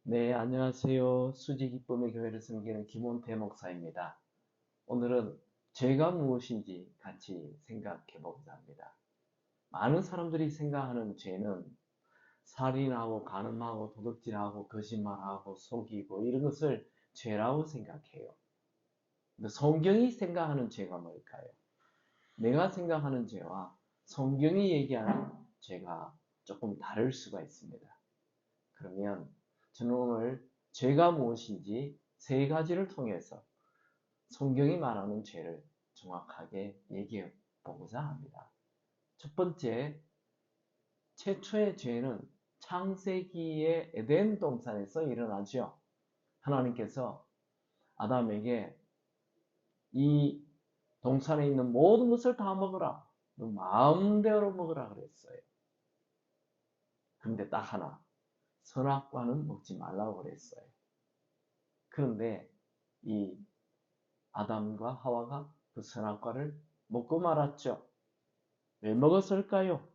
네, 안녕하세요. 수지 기쁨의 교회를 섬기는 김원태 목사입니다. 오늘은 죄가 무엇인지 같이 생각해 보고자 합니다. 많은 사람들이 생각하는 죄는 살인하고 간음하고 도둑질하고 거짓말하고 속이고 이런 것을 죄라고 생각해요. 근데 성경이 생각하는 죄가 뭘까요? 내가 생각하는 죄와 성경이 얘기하는 죄가 조금 다를 수가 있습니다. 그러면 저는 오늘 죄가 무엇인지 세 가지를 통해서 성경이 말하는 죄를 정확하게 얘기해 보고자 합니다. 첫 번째, 최초의 죄는 창세기의 에덴 동산에서 일어나죠. 하나님께서 아담에게 이 동산에 있는 모든 것을 다 먹어라. 너 마음대로 먹으라 그랬어요. 그런데 딱 하나, 선악과는 먹지 말라고 그랬어요. 그런데 이 아담과 하와가 그 선악과를 먹고 말았죠. 왜 먹었을까요?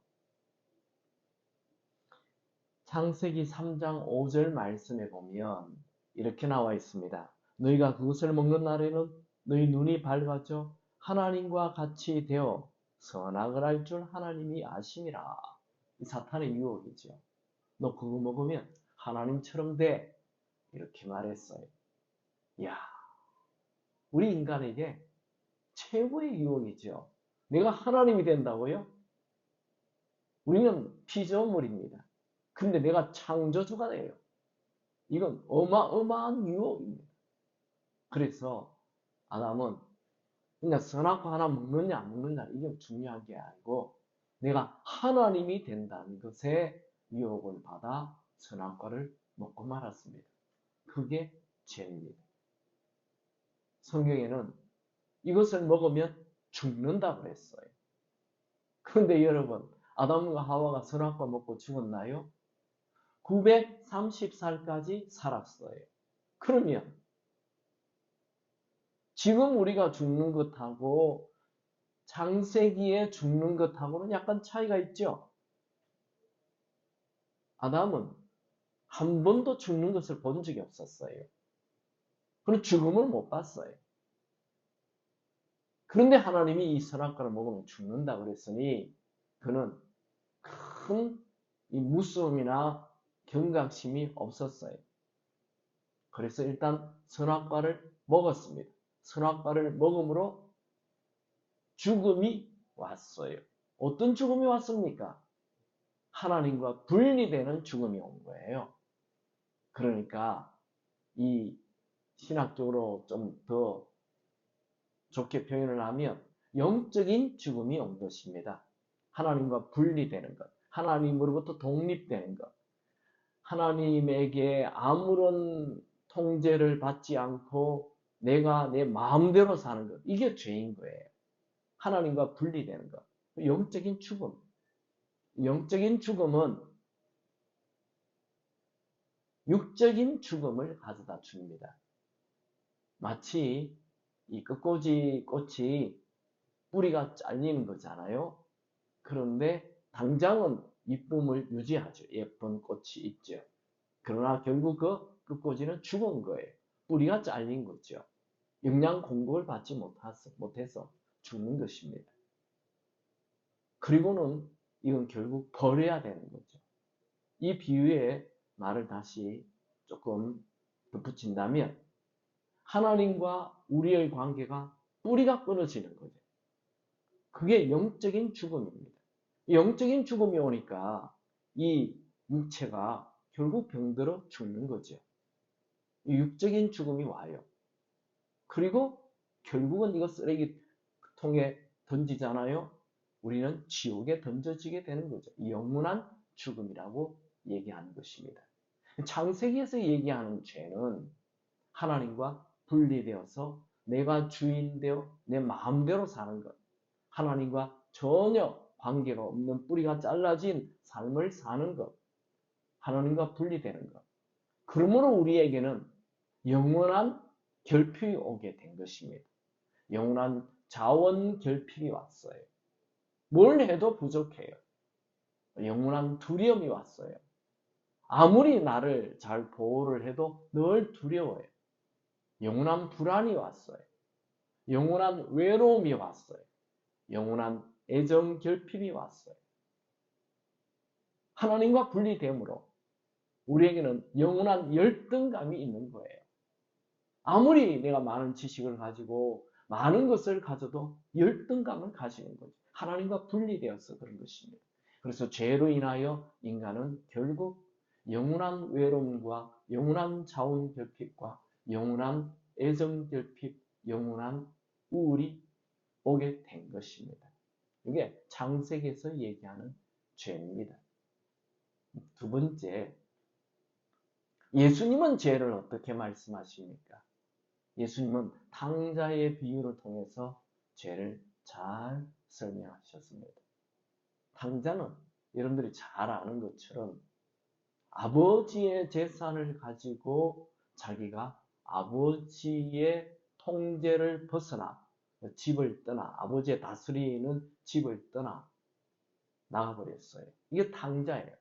창세기 3장 5절 말씀에 보면 이렇게 나와 있습니다. 너희가 그것을 먹는 날에는 너희 눈이 밝아져 하나님과 같이 되어 선악을 알 줄 하나님이 아심이라. 이 사탄의 유혹이죠. 너 그거 먹으면 하나님처럼 돼. 이렇게 말했어요. 이야, 우리 인간에게 최고의 유혹이죠. 내가 하나님이 된다고요? 우리는 피조물입니다. 근데 내가 창조주가 돼요. 이건 어마어마한 유혹입니다. 그래서 아담은 그냥 선악과 하나 먹느냐 안 먹느냐 이게 중요한 게 아니고 내가 하나님이 된다는 것에 유혹을 받아 선악과를 먹고 말았습니다. 그게 죄입니다. 성경에는 이것을 먹으면 죽는다고 했어요. 그런데 여러분, 아담과 하와가 선악과 먹고 죽었나요? 930살까지 살았어요. 그러면 지금 우리가 죽는 것하고 창세기에 죽는 것하고는 약간 차이가 있죠. 아담은 한 번도 죽는 것을 본 적이 없었어요. 그리고 죽음을 못 봤어요. 그런데 하나님이 이 선악과를 먹으면 죽는다 그랬으니 그는 큰 이 무서움이나 경각심이 없었어요. 그래서 일단 선악과를 먹었습니다. 선악과를 먹음으로 죽음이 왔어요. 어떤 죽음이 왔습니까? 하나님과 분리되는 죽음이 온 거예요. 그러니까 이 신학적으로 좀 더 좋게 표현을 하면 영적인 죽음이 온 것입니다. 하나님과 분리되는 것, 하나님으로부터 독립되는 것, 하나님에게 아무런 통제를 받지 않고 내가 내 마음대로 사는 것, 이게 죄인 거예요. 하나님과 분리되는 것, 영적인 죽음. 영적인 죽음은 육적인 죽음을 가져다 줍니다. 마치 이 끝꽂이 꽃이 뿌리가 잘리는 거잖아요. 그런데 당장은 이쁨을 유지하죠. 예쁜 꽃이 있죠. 그러나 결국 그 끝꽂이는 죽은 거예요. 뿌리가 잘린 거죠. 영양 공급을 받지 못해서 죽는 것입니다. 그리고는 이건 결국 버려야 되는 거죠. 이 비유의 말을 다시 조금 덧붙인다면 하나님과 우리의 관계가 뿌리가 끊어지는 거죠. 그게 영적인 죽음입니다. 영적인 죽음이 오니까 이 육체가 결국 병들어 죽는 거죠. 육적인 죽음이 와요. 그리고 결국은 이거 쓰레기통에 던지잖아요. 우리는 지옥에 던져지게 되는 거죠. 영원한 죽음이라고 얘기하는 것입니다. 창세기에서 얘기하는 죄는 하나님과 분리되어서 내가 주인되어 내 마음대로 사는 것, 하나님과 전혀 관계가 없는 뿌리가 잘라진 삶을 사는 것, 하나님과 분리되는 것. 그러므로 우리에게는 영원한 결핍이 오게 된 것입니다. 영원한 자원 결핍이 왔어요. 뭘 해도 부족해요. 영원한 두려움이 왔어요. 아무리 나를 잘 보호를 해도 늘 두려워요. 영원한 불안이 왔어요. 영원한 외로움이 왔어요. 영원한 애정 결핍이 왔어요. 하나님과 분리됨으로 우리에게는 영원한 열등감이 있는 거예요. 아무리 내가 많은 지식을 가지고 많은 것을 가져도 열등감을 가지는 거죠. 하나님과 분리되어서 그런 것입니다. 그래서 죄로 인하여 인간은 결국 영원한 외로움과 영원한 자원 결핍과 영원한 애정 결핍, 영원한 우울이 오게 된 것입니다. 이게 창세기에서 얘기하는 죄입니다. 두 번째, 예수님은 죄를 어떻게 말씀하십니까? 예수님은 탕자의 비유를 통해서 죄를 잘 설명하셨습니다. 탕자는 여러분들이 잘 아는 것처럼 아버지의 재산을 가지고 자기가 아버지의 통제를 벗어나 집을 떠나 아버지의 다스리는 집을 떠나 나가버렸어요. 이게 탕자예요.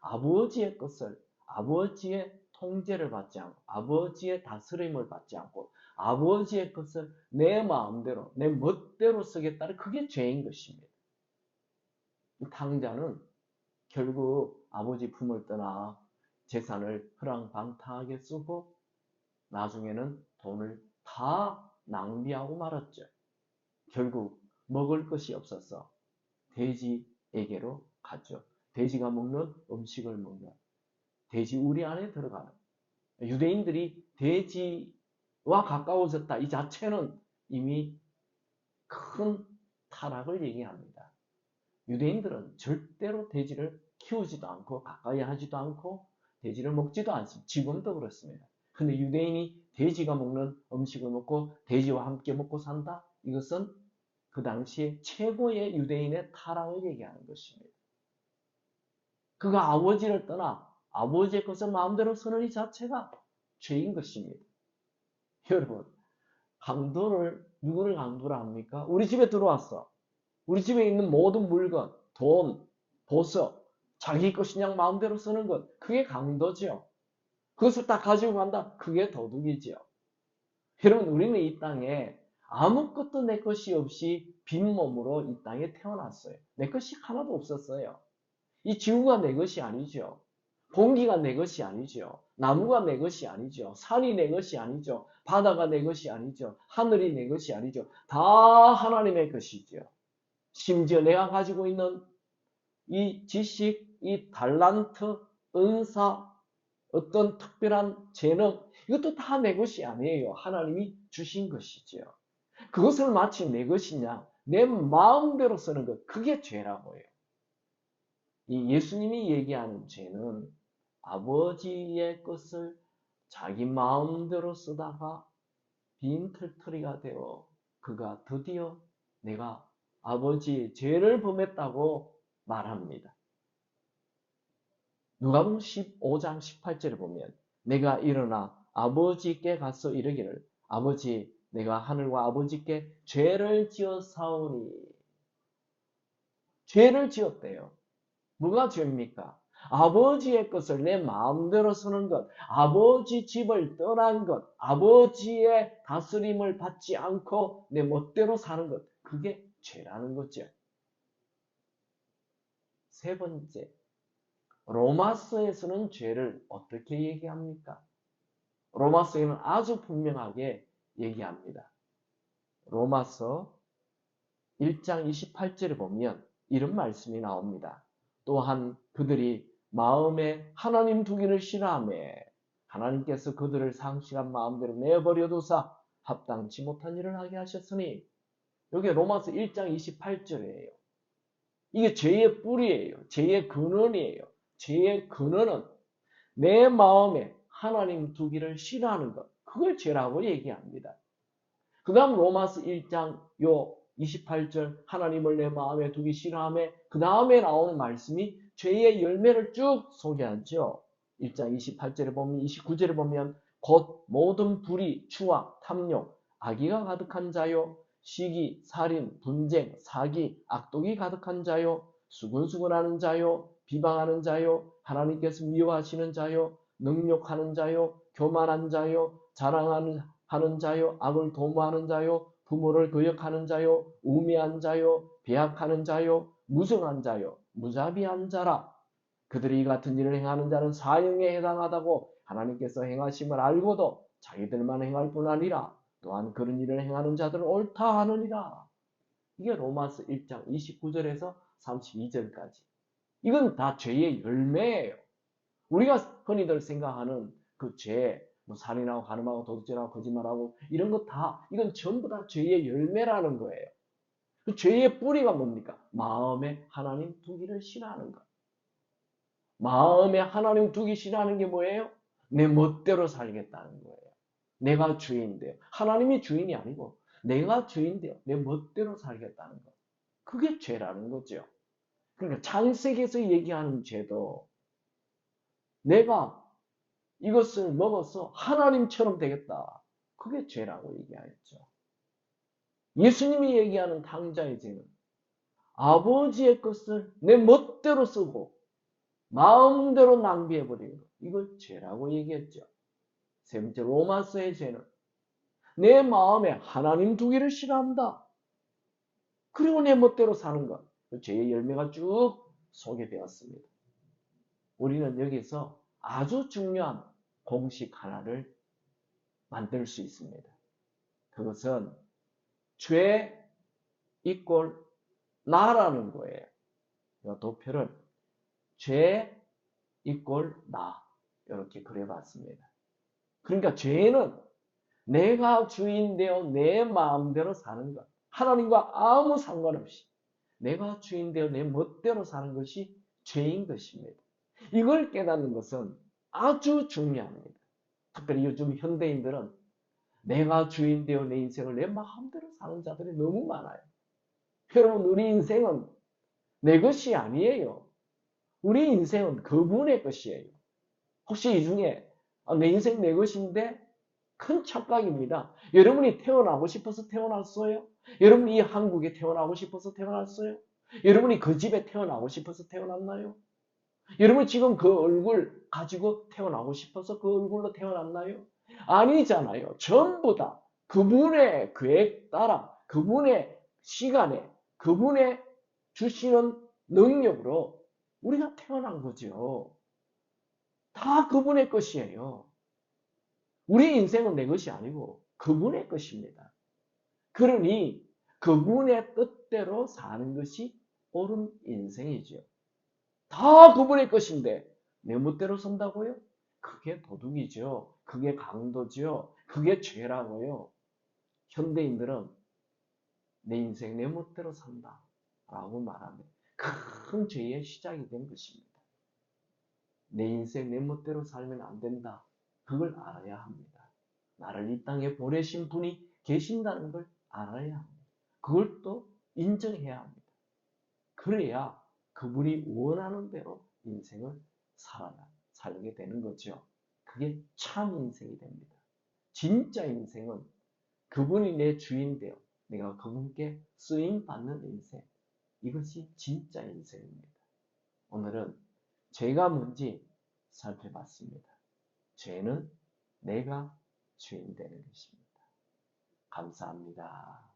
아버지의 것을 아버지의 통제를 받지 않고 아버지의 다스림을 받지 않고 아버지의 것을 내 마음대로 내 멋대로 쓰겠다는 그게 죄인 것입니다. 이 탕자는 결국 아버지 품을 떠나 재산을 허랑방탕하게 쓰고 나중에는 돈을 다 낭비하고 말았죠. 결국 먹을 것이 없어서 돼지에게로 갔죠. 돼지가 먹는 음식을 먹는 돼지 우리 안에 들어가는 유대인들이 돼지와 가까워졌다. 이 자체는 이미 큰 타락을 얘기합니다. 유대인들은 절대로 돼지를 키우지도 않고 가까이 하지도 않고 돼지를 먹지도 않습니다. 지금도 그렇습니다. 근데 유대인이 돼지가 먹는 음식을 먹고 돼지와 함께 먹고 산다? 이것은 그 당시에 최고의 유대인의 타락을 얘기하는 것입니다. 그가 아버지를 떠나 아버지의 것을 마음대로 쓰는 이 자체가 죄인 것입니다. 여러분, 강도를 누구를 강도라 합니까? 우리 집에 들어왔어. 우리 집에 있는 모든 물건, 돈, 보석, 자기 것이냐 마음대로 쓰는 것, 그게 강도죠. 그것을 다 가지고 간다? 그게 도둑이죠. 여러분, 우리는 이 땅에 아무것도 내 것이 없이 빈몸으로 이 땅에 태어났어요. 내 것이 하나도 없었어요. 이 지구가 내 것이 아니죠. 공기가 내 것이 아니죠. 나무가 내 것이 아니죠. 산이 내 것이 아니죠. 바다가 내 것이 아니죠. 하늘이 내 것이 아니죠. 다 하나님의 것이죠. 심지어 내가 가지고 있는 이 지식, 이 달란트, 은사, 어떤 특별한 재능, 이것도 다 내 것이 아니에요. 하나님이 주신 것이죠. 그것을 마치 내 것이냐, 내 마음대로 쓰는 것, 그게 죄라고 해요. 이 예수님이 얘기하는 죄는 아버지의 것을 자기 마음대로 쓰다가 빈털터리가 되어 그가 드디어 내가 아버지의 죄를 범했다고 말합니다. 누가복음 15장 18절에 보면 내가 일어나 아버지께 가서 이르기를 아버지 내가 하늘과 아버지께 죄를 지었사오니 죄를 지었대요. 뭐가 죄입니까? 아버지의 것을 내 마음대로 쓰는 것, 아버지 집을 떠난 것, 아버지의 다스림을 받지 않고 내 멋대로 사는 것, 그게 죄라는 거죠. 세 번째, 로마서에서는 죄를 어떻게 얘기합니까? 로마서에는 아주 분명하게 얘기합니다. 로마서 1장 28절에 보면 이런 말씀이 나옵니다. 또한 그들이 마음에 하나님 두기를 싫어하며 하나님께서 그들을 상실한 마음대로 내버려 두사 합당치 못한 일을 하게 하셨으니 여기 로마서 1장 28절이에요. 이게 죄의 뿌리예요. 죄의 근원이에요. 죄의 근원은 내 마음에 하나님 두기를 싫어하는 것. 그걸 죄라고 얘기합니다. 그 다음 로마서 1장 28절 하나님을 내 마음에 두기 싫어하며 그 다음에 나오는 말씀이 죄의 열매를 쭉 소개하죠. 1장 28절에 보면 29절에 보면 곧 모든 불의, 추악, 탐욕, 악의가 가득한 자요 시기, 살인, 분쟁, 사기, 악독이 가득한 자요 수근수근하는 자요, 비방하는 자요, 하나님께서 미워하시는 자요, 능욕하는 자요, 교만한 자요, 자랑하는 자요, 악을 도모하는 자요, 부모를 거역하는 자요, 우매한 자요, 배약하는 자요, 무성한 자요, 무자비한 자라. 그들이 이 같은 일을 행하는 자는 사형에 해당하다고 하나님께서 행하심을 알고도 자기들만 행할 뿐 아니라 또한 그런 일을 행하는 자들은 옳다 하느니라. 이게 로마서 1장 29절에서 32절까지. 이건 다 죄의 열매예요. 우리가 흔히들 생각하는 그 죄, 뭐 살인하고 간음하고 도둑질하고 거짓말하고 이런 거 다, 이건 전부 다 죄의 열매라는 거예요. 그 죄의 뿌리가 뭡니까? 마음에 하나님 두기를 싫어하는 것. 마음에 하나님 두기 싫어하는 게 뭐예요? 내 멋대로 살겠다는 거예요. 내가 주인인데요. 하나님이 주인이 아니고 내가 주인인데요. 내 멋대로 살겠다는 것. 그게 죄라는 거죠. 그러니까 창세기에서 얘기하는 죄도 내가 이것을 먹어서 하나님처럼 되겠다. 그게 죄라고 얘기하였죠. 예수님이 얘기하는 탕자의 죄는 아버지의 것을 내 멋대로 쓰고 마음대로 낭비해버리는 것. 이걸 죄라고 얘기했죠. 세 번째 로마서의 죄는 내 마음에 하나님 두기를 싫어한다. 그리고 내 멋대로 사는 것. 죄의 열매가 쭉 소개되었습니다. 우리는 여기서 아주 중요한 공식 하나를 만들 수 있습니다. 그것은 죄 이꼴 나라는 거예요. 도표를 죄 이꼴 나 이렇게 그려봤습니다. 그러니까 죄는 내가 주인 되어 내 마음대로 사는 것. 하나님과 아무 상관없이 내가 주인 되어 내 멋대로 사는 것이 죄인 것입니다. 이걸 깨닫는 것은 아주 중요합니다. 특별히 요즘 현대인들은 내가 주인 되어 내 인생을 내 마음대로 사는 자들이 너무 많아요. 여러분, 우리 인생은 내 것이 아니에요. 우리 인생은 그분의 것이에요. 혹시 이 중에 내 인생 내 것인데 큰 착각입니다. 여러분이 태어나고 싶어서 태어났어요? 여러분이 이 한국에 태어나고 싶어서 태어났어요? 여러분이 그 집에 태어나고 싶어서 태어났나요? 여러분 지금 그 얼굴 가지고 태어나고 싶어서 그 얼굴로 태어났나요? 아니잖아요. 전부 다 그분의 계획 따라 그분의 시간에 그분의 주시는 능력으로 우리가 태어난 거죠. 다 그분의 것이에요. 우리 인생은 내 것이 아니고 그분의 것입니다. 그러니 그분의 뜻대로 사는 것이 옳은 인생이죠. 다 그분의 것인데 내 멋대로 산다고요? 그게 도둑이죠. 그게 강도죠. 그게 죄라고요. 현대인들은 내 인생 내 멋대로 산다 라고 말하면 큰 죄의 시작이 된 것입니다. 내 인생 내 멋대로 살면 안 된다. 그걸 알아야 합니다. 나를 이 땅에 보내신 분이 계신다는 걸 알아야 합니다. 그걸 또 인정해야 합니다. 그래야 그분이 원하는 대로 인생을 살게 되는 거죠. 그게 참 인생이 됩니다. 진짜 인생은 그분이 내 주인 되어 내가 그분께 쓰임받는 인생. 이것이 진짜 인생입니다. 오늘은 죄가 뭔지 살펴봤습니다. 죄는 내가 주인 되는 것입니다. 감사합니다.